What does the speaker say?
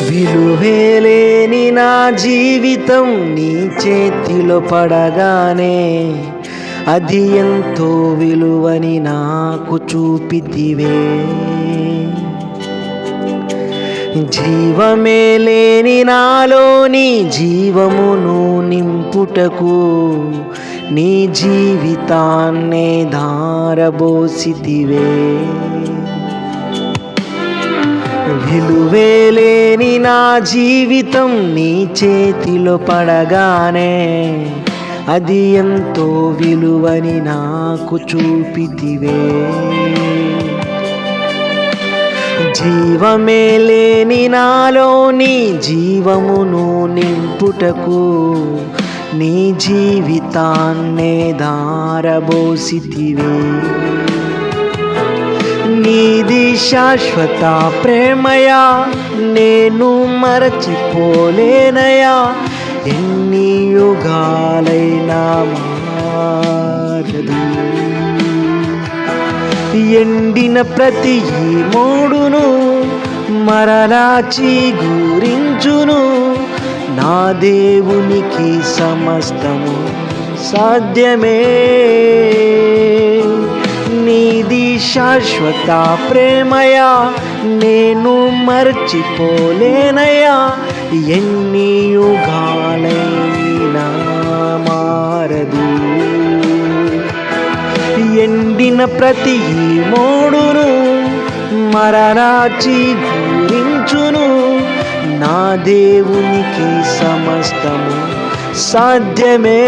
విలువేలేని నా జీవితం నీ చేతిలో పడగానే అది ఎంతో విలువని నాకు చూపితివే. జీవమే లేని నాలోని జీవమును నింపుటకు నీ జీవితాన్నే ధారబోసితివే. విలువేలేని నా జీవితం నీ చేతిలో పడగానే అది ఎంతో విలువని నాకు చూపితివే. జీవమే లేని నాలోని జీవమును నింపుటకు నీ జీవితాన్నే ధారబోసితివే. నీది శాశ్వత ప్రేమయా, నేను మరచిపోలేనయా. ఎన్ని యుగాలైనా మారదు. ఎండిన ప్రతి ఈ మోడును మరలా చిగురించును. నా దేవునికి సమస్తము సాధ్యమే. నీది శాశ్వత ప్రేమయా, నేను మర్చిపోలేనయా. ఎన్ని యుగాలైనా మారదు. ఎండిన ప్రతి ఈ మోడును మరలా చిగురించును. నా దేవునికి సమస్తము సాధ్యమే.